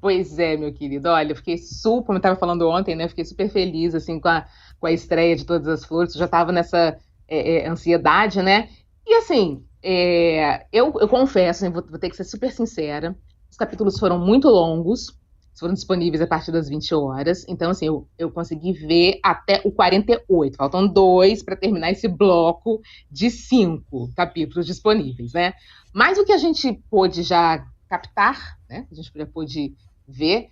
Pois é, meu querido. Olha, eu fiquei super, como eu estava falando ontem, né? Eu fiquei super feliz, assim, com a estreia de Todas as Flores. Eu já estava nessa ansiedade, né? E, assim, eu confesso, né, vou ter que ser super sincera, os capítulos foram muito longos, foram disponíveis a partir das 20 horas. Então, assim, eu consegui ver até o 48. Faltam dois para terminar esse bloco de 5 capítulos disponíveis, né? Mas o que a gente pôde já captar, né? A gente já pôde ver,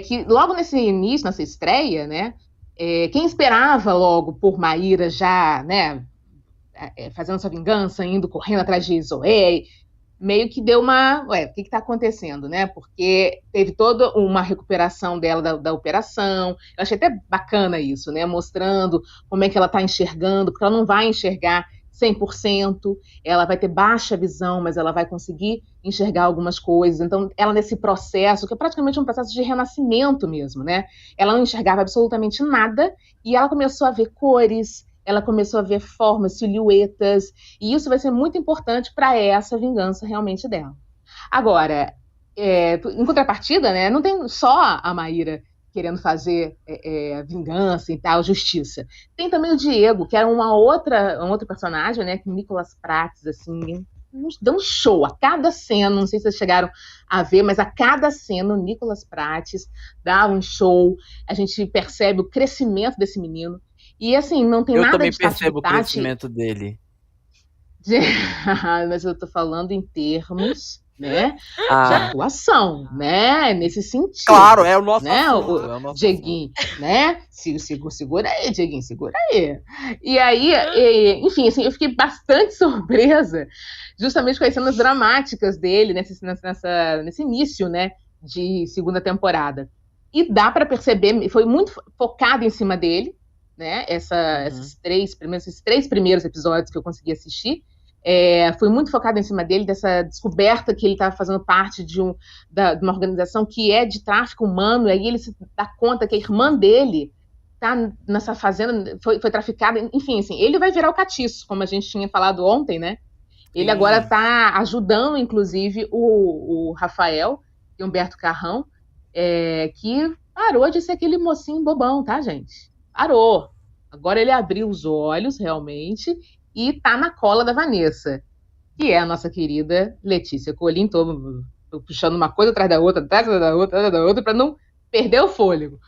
que logo nesse início, nessa estreia, né? Quem esperava logo por Maíra já, né? Fazendo sua vingança, indo correndo atrás de Zoe, meio que deu uma. Ué, o que está acontecendo, né? Porque teve toda uma recuperação dela da operação. Eu achei até bacana isso, né? Mostrando como é que ela está enxergando, porque ela não vai enxergar 100%, ela vai ter baixa visão, mas ela vai conseguir enxergar algumas coisas. Então, ela nesse processo, que é praticamente um processo de renascimento mesmo, né? Ela não enxergava absolutamente nada e ela começou a ver cores, ela começou a ver formas, silhuetas, e isso vai ser muito importante para essa vingança realmente dela. Agora, em contrapartida, né, não tem só a Maíra querendo fazer vingança e tal, justiça. Tem também o Diego, que era um outro personagem, né, que Nicolas Prates, assim, dá um show a cada cena, não sei se vocês chegaram a ver, mas a cada cena o Nicolas Prates dá um show, a gente percebe o crescimento desse menino, e assim, não tem Eu nada também de Tati percebo o Bitati, crescimento dele. mas eu tô falando em termos, né, de Ah, atuação, né, nesse claro, sentido, é o nosso né, assunto, o é o nosso assunto. Dieguinho, né, segura aí, Dieguinho, segura aí. E aí, enfim, assim, eu fiquei bastante surpresa, justamente com as cenas dramáticas dele nesse início, né, de segunda temporada. E dá para perceber, foi muito focado em cima dele, né, Uhum. esses três primeiros episódios que eu consegui assistir, foi muito focado em cima dele, dessa descoberta que ele estava fazendo parte de uma organização que é de tráfico humano, e aí ele se dá conta que a irmã dele tá nessa fazenda, foi traficada, enfim, assim, ele vai virar o catiço, como a gente tinha falado ontem, né? Ele agora Sim. está ajudando, inclusive, o Rafael e Humberto Carrão, que parou de ser aquele mocinho bobão, tá, gente? Parou. Agora ele abriu os olhos, realmente, e tá na cola da Vanessa, que é a nossa querida Letícia Colim. Tô puxando uma coisa atrás da outra, para não perder o fôlego.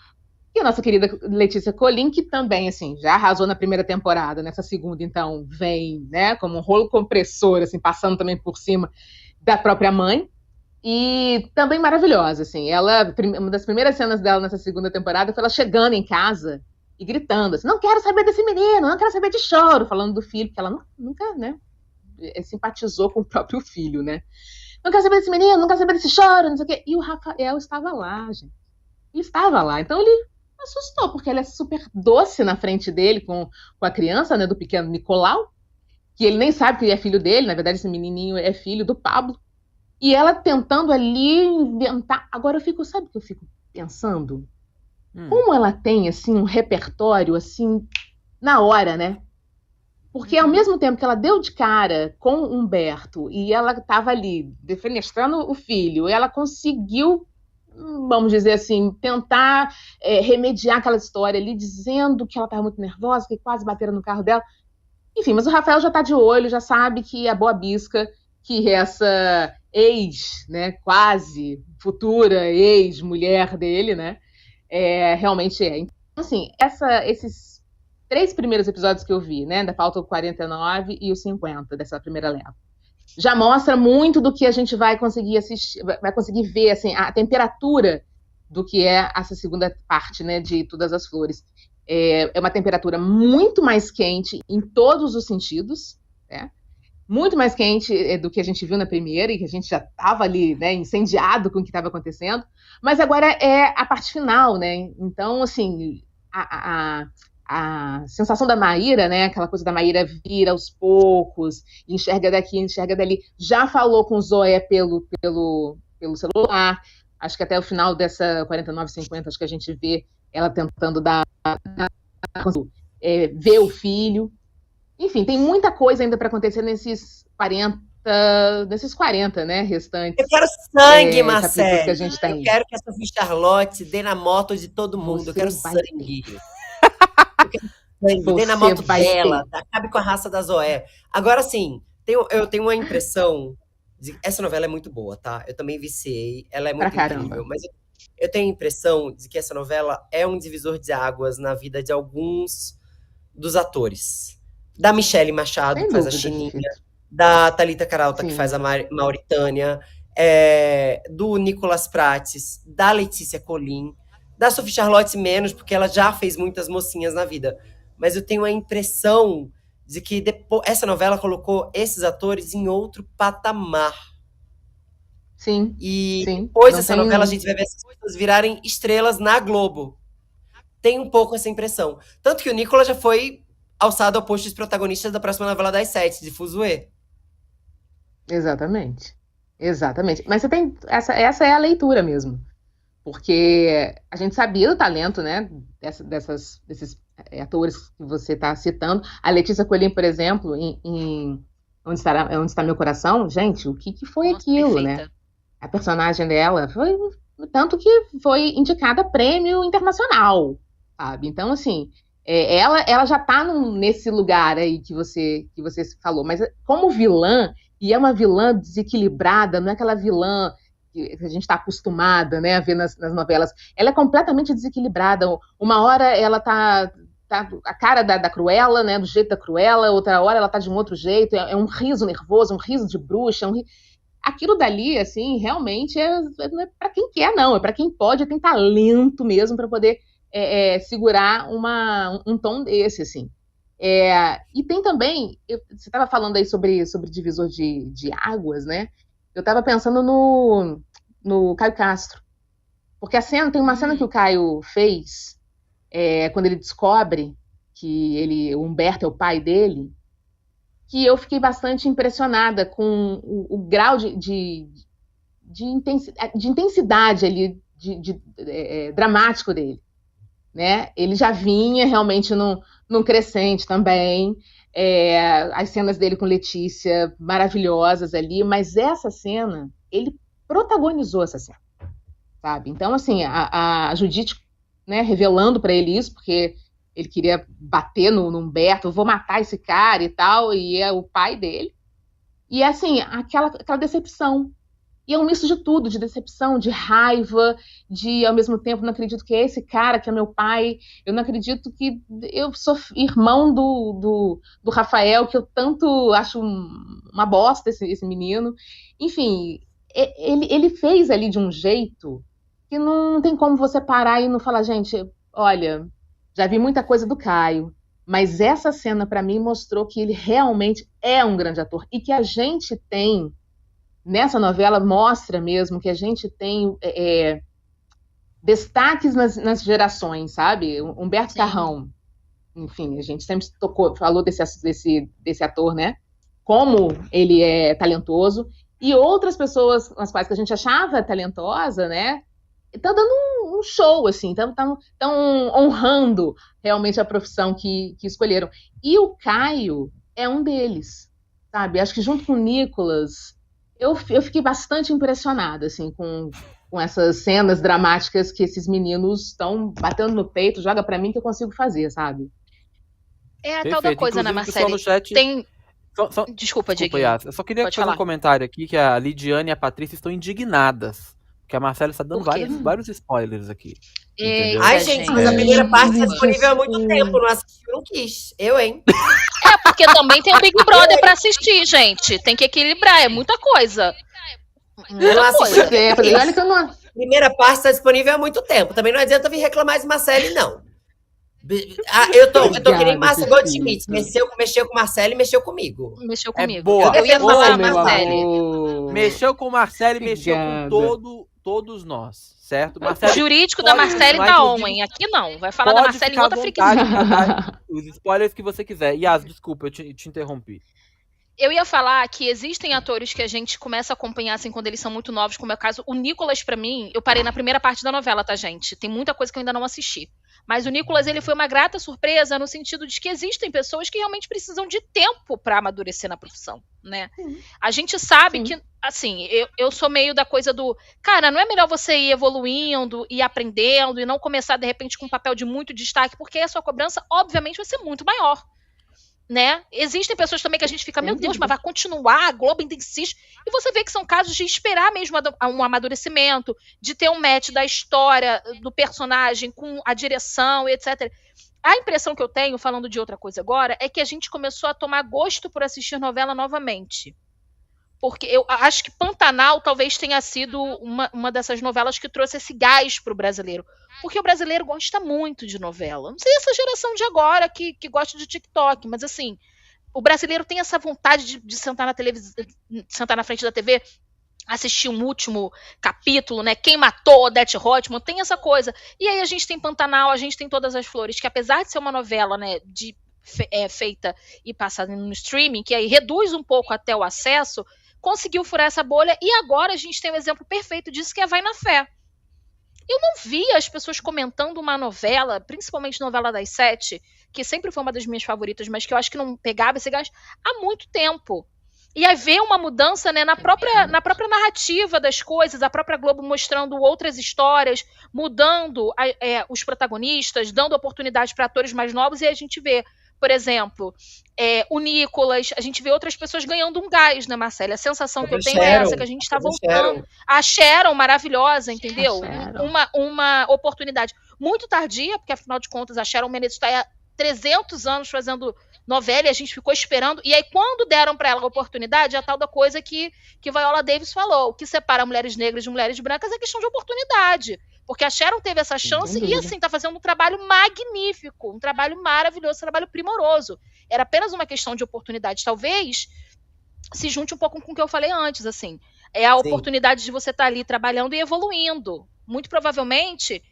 E a nossa querida Letícia Colim, que também, assim, já arrasou na primeira temporada, nessa segunda, então, vem, né, como um rolo compressor, assim, passando também por cima da própria mãe. E também maravilhosa, assim. Uma das primeiras cenas dela nessa segunda temporada foi ela chegando em casa e gritando assim: não quero saber desse menino, não quero saber de choro, falando do filho, porque ela nunca, né, simpatizou com o próprio filho, né? Não quero saber desse menino, não quero saber desse choro, não sei o quê. E o Rafael estava lá, gente. Ele estava lá. Então ele assustou, porque ele é super doce na frente dele com a criança, né, do pequeno Nicolau, que ele nem sabe que ele é filho dele, na verdade esse menininho é filho do Pablo. E ela tentando ali inventar. Agora sabe o que eu fico pensando? Hum. Como ela tem assim um repertório assim na hora, né? Porque ao Uhum. mesmo tempo que ela deu de cara com o Humberto e ela estava ali defenestrando o filho, ela conseguiu, vamos dizer assim, tentar remediar aquela história ali, dizendo que ela estava muito nervosa, que quase bateram no carro dela. Enfim, mas o Rafael já está de olho, já sabe que a boa bisca, que essa ex, né, quase futura ex-mulher dele, né, realmente é. Então, assim, esses 3 primeiros episódios que eu vi, né, da falta o 49 e o 50 dessa primeira leva, já mostra muito do que a gente vai conseguir assistir, vai conseguir ver, assim, a temperatura do que é essa segunda parte, né, de Todas as Flores. É uma temperatura muito mais quente em todos os sentidos, né? Muito mais quente do que a gente viu na primeira, e que a gente já estava ali, né, incendiado com o que estava acontecendo, mas agora é a parte final, né? Então, assim, a sensação da Maíra, né, aquela coisa da Maíra vir aos poucos, enxerga daqui, enxerga dali, já falou com o Zoé pelo celular, acho que até o final dessa 49-50, acho que a gente vê ela tentando ver o filho. Enfim, tem muita coisa ainda para acontecer nesses desses 40, né, restantes. Eu quero sangue, capítulos que a Marcele. gente tem. Eu quero que a Sophie Charlotte dê na moto de todo mundo. Eu quero Você vai sangue. Eu quero sangue. Dê na Você moto vai dela. Acabe com a raça da Zoé. Agora, sim, eu tenho uma impressão. Essa novela é muito boa, tá? Eu também viciei. Ela é muito Pra caramba. incrível. Mas eu tenho a impressão de que essa novela é um divisor de águas na vida de alguns dos atores. Da Michelle Machado, Sem que faz a dúvida, Chininha. Fifito. Da Thalita Carauta, que Sim. faz a Mauritânia. Do Nicolas Prates. Da Letícia Colin. Da Sophie Charlotte menos, porque ela já fez muitas mocinhas na vida. Mas eu tenho a impressão de que essa novela colocou esses atores em outro patamar. Sim. E sim. depois Não dessa tem- novela a gente vai ver essas pessoas virarem estrelas na Globo. Tem um pouco essa impressão. Tanto que o Nicolas já foi alçado ao posto de protagonista da próxima novela das 7, de Fuzue. Exatamente. Exatamente. Mas você tem. Essa é a leitura mesmo. Porque a gente sabia do talento, né? Desses atores que você está citando. A Letícia Colin, por exemplo, em Onde Está Meu Coração, gente, o que foi Nossa, aquilo, perfeita. né? A personagem dela foi. Tanto que foi indicada a prêmio internacional, sabe? Então, assim, ela já tá nesse lugar aí que você falou, mas como vilã, e é uma vilã desequilibrada, não é aquela vilã que a gente está acostumada, né, a ver nas novelas. Ela é completamente desequilibrada. Uma hora ela tá a cara da Cruella, né, do jeito da Cruella, outra hora ela tá de um outro jeito, é um riso nervoso, um riso de bruxa, aquilo dali, assim, realmente não é para quem quer, não, é para quem pode, tem talento mesmo para poder segurar um tom desse, assim. E tem também, você estava falando aí sobre divisor de águas, né? Eu estava pensando no Caio Castro, porque tem uma cena que o Caio fez quando ele descobre que o Humberto é o pai dele, que eu fiquei bastante impressionada com o grau de intensidade ali, dramático dele, né? Ele já vinha realmente num crescente também, as cenas dele com Letícia maravilhosas ali, mas essa cena, ele protagonizou essa cena, sabe? Então, assim, a Judite, né, revelando para ele isso, porque ele queria bater no Humberto, eu vou matar esse cara e tal, e é o pai dele. E, assim, aquela decepção. E é um misto de tudo, de decepção, de raiva, de, ao mesmo tempo, não acredito que é esse cara que é meu pai, eu não acredito que eu sou irmão do Rafael, que eu tanto acho uma bosta esse menino. Enfim, ele fez ali de um jeito que não tem como você parar e não falar, gente, olha, já vi muita coisa do Caio, mas essa cena, para mim, mostrou que ele realmente é um grande ator e que a gente tem, nessa novela, mostra mesmo que a gente tem destaques nas gerações, sabe? Humberto Carrão, enfim, a gente sempre falou desse ator, né? Como ele é talentoso, e outras pessoas as quais que a gente achava talentosa, né? Tá dando um show, assim, estão honrando realmente a profissão que escolheram. E o Caio é um deles, sabe? Acho que junto com o Nicolas, eu fiquei bastante impressionada, assim, com essas cenas dramáticas que esses meninos estão batendo no peito, joga pra mim que eu consigo fazer, sabe? É a tal da coisa, né, Inclusive, o pessoal Marcele? no chat... Desculpa, Diego. Yas. Eu só queria Pode fazer falar. um comentário aqui que a Lidiane e a Patrícia estão indignadas. Porque a Marcela está dando Por quê? vários spoilers aqui. Eita, Ai, gente, mas a primeira parte tá disponível há muito tempo. Não assisti, não quis. Eu, hein? Porque também tem o Big Brother pra assistir, gente. Tem que equilibrar, é muita coisa. Eu não assisti. Olha que eu não... Primeira parte tá disponível há muito tempo. Também não adianta vir reclamar de Marcele, não. Eu tô que nem Márcia Goldschmidt. Mexeu com Marcele e mexeu comigo. Mexeu comigo. boa. Eu ia falar, meu Marcele. amor. Mexeu com o Marcelo e mexeu Obrigada. com todos nós, certo? O Marcelo, jurídico da Marcele tá on, hein? Aqui não. Vai falar da Marcele em outra frequência. Os spoilers que você quiser. Yas, desculpa, eu te interrompi. Eu ia falar que existem atores que a gente começa a acompanhar assim quando eles são muito novos, como é o caso. O Nicolas, pra mim, eu parei na primeira parte da novela, tá, gente? Tem muita coisa que eu ainda não assisti. Mas o Nicolas, ele foi uma grata surpresa no sentido de que existem pessoas que realmente precisam de tempo para amadurecer na profissão, né? A gente sabe que, assim, eu sou meio da coisa do, cara, não é melhor você ir evoluindo e aprendendo e não começar, de repente, com um papel de muito destaque, porque a sua cobrança, obviamente, vai ser muito maior. Né? Existem pessoas também que a gente fica, meu Deus, mas vai continuar, a Globo ainda insiste. E você vê que são casos de esperar mesmo um amadurecimento, de ter um match da história do personagem com a direção, etc. A impressão que eu tenho, falando de outra coisa agora, é que a gente começou a tomar gosto por assistir novela novamente. Porque eu acho que Pantanal talvez tenha sido uma dessas novelas que trouxe esse gás para o brasileiro. Porque o brasileiro gosta muito de novela. Não sei essa geração de agora que gosta de TikTok, mas assim, o brasileiro tem essa vontade de sentar na televisão, sentar na frente da TV, assistir um último capítulo, né? Quem matou Odete Roitman, tem essa coisa. E aí a gente tem Pantanal, a gente tem Todas as Flores, que apesar de ser uma novela, né, feita e passada no streaming, que aí reduz um pouco até o acesso, conseguiu furar essa bolha, e agora a gente tem um exemplo perfeito disso, que é Vai na Fé. Eu não vi as pessoas comentando uma novela, principalmente novela das 7, que sempre foi uma das minhas favoritas, mas que eu acho que não pegava esse gás há muito tempo. E aí ver uma mudança, né, na própria narrativa das coisas, a própria Globo mostrando outras histórias, mudando os protagonistas, dando oportunidade para atores mais novos, e a gente vê, por exemplo, o Nicolas, a gente vê outras pessoas ganhando um gás, né, Marcela? A sensação que eu tenho é essa, que a gente está voltando. A Sharon, maravilhosa, entendeu? Uma oportunidade muito tardia, porque afinal de contas a Sharon Menezes está há 300 anos fazendo novela e a gente ficou esperando. E aí quando deram para ela a oportunidade, a tal da coisa que Viola Davis falou, o que separa mulheres negras de mulheres brancas é questão de oportunidade. Porque a Sharon teve essa chance e, assim, tá fazendo um trabalho magnífico, um trabalho maravilhoso, um trabalho primoroso. Era apenas uma questão de oportunidade. Talvez se junte um pouco com o que eu falei antes, assim. É a oportunidade de você estar ali trabalhando e evoluindo. Muito provavelmente,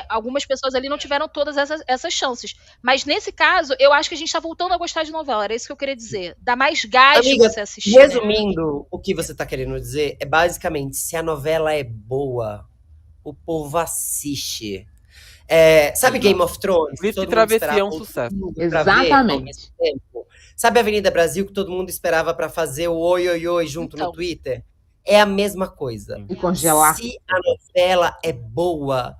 algumas pessoas ali não tiveram todas essas chances. Mas, nesse caso, eu acho que a gente tá voltando a gostar de novela. Era isso que eu queria dizer. Dá mais gás de você assistir. Resumindo, o que você tá querendo dizer é, basicamente, se a novela é boa, o povo assiste. Sabe Game of Thrones? Blitz e Travessia é um sucesso. Exatamente. Sabe Avenida Brasil, que todo mundo esperava pra fazer o oi, oi, oi junto no Twitter? É a mesma coisa. E congelar. Se a novela é boa,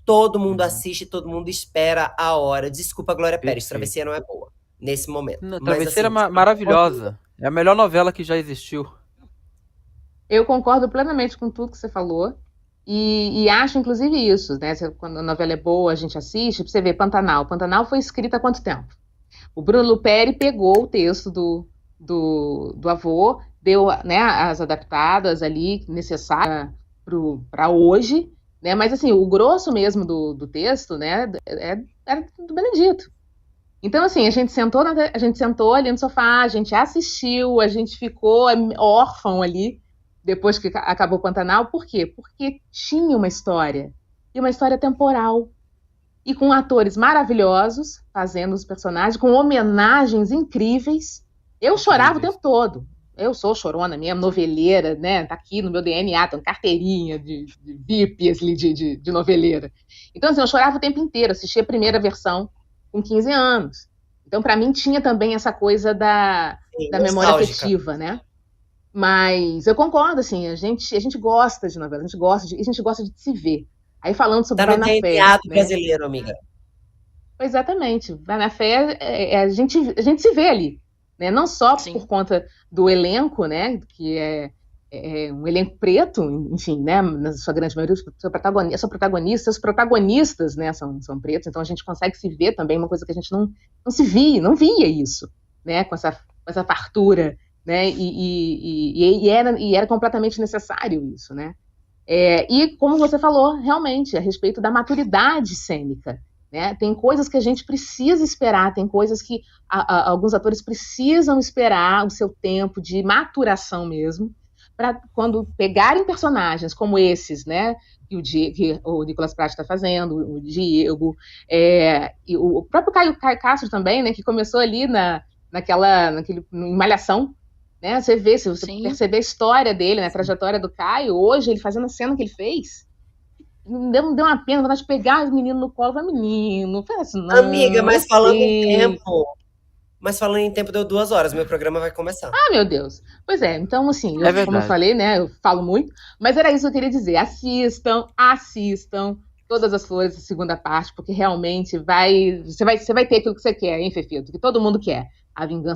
todo mundo assiste, todo mundo espera a hora. Desculpa, Glória Pérez, Travessia não é boa nesse momento. Não, Travessia era maravilhosa. É a melhor novela que já existiu. Eu concordo plenamente com tudo que você falou. E acho, inclusive, isso, né? Quando a novela é boa, a gente assiste. Pra você ver, Pantanal. Pantanal foi escrita há quanto tempo? O Bruno Luperi pegou o texto do avô, deu, né, as adaptadas ali necessárias para hoje, né? Mas, assim, o grosso mesmo do texto, né, era do Benedito. Então, assim, a gente sentou ali no sofá, a gente assistiu, a gente ficou órfão ali, depois que acabou o Pantanal. Por quê? Porque tinha uma história, e uma história temporal, e com atores maravilhosos, fazendo os personagens, com homenagens incríveis. Eu chorava o tempo todo. Eu sou chorona mesmo, noveleira, né? Tá aqui no meu DNA, tem carteirinha de VIP, assim, de noveleira. Então, assim, eu chorava o tempo inteiro, assistia a primeira versão com 15 anos. Então, para mim, tinha também essa coisa da memória afetiva, né? Mas eu concordo, assim, a gente gosta de novela, a gente gosta de se ver. Aí falando sobre Vai na Fé, DNA do brasileiro, amiga. Exatamente. Vai na Fé, a gente se vê ali, né? Não só por conta do elenco, né? Que é um elenco preto, enfim, né? Na sua grande maioria, os protagonistas, né? São pretos, então a gente consegue se ver também, uma coisa que a gente não via isso, né? Com essa fartura, né? E era completamente necessário isso, né? E como você falou, realmente, a respeito da maturidade cênica, né? Tem coisas que a gente precisa esperar, tem coisas que alguns atores precisam esperar o seu tempo de maturação mesmo, para quando pegarem personagens como esses, né? Que o Nicolas Prati está fazendo, o Diego, e o próprio Caio Castro também, né? Que começou ali em Malhação. Né? Se você perceber a história dele, né? A trajetória do Caio, hoje ele fazendo a cena que ele fez, Não deu uma pena, vontade de pegar os meninos no colo. Falei, menino, faz assim, não. Amiga, mas eu falando sei. em tempo. Mas falando em tempo, deu 2 horas. Meu programa vai começar. Ah, meu Deus. Pois é, então, assim, É como eu verdade. falei, né, eu falo muito, mas era isso que eu queria dizer. Assistam Todas as Flores, a segunda parte, porque realmente você vai ter aquilo que você quer, hein, Fefito? Que todo mundo quer. A vingança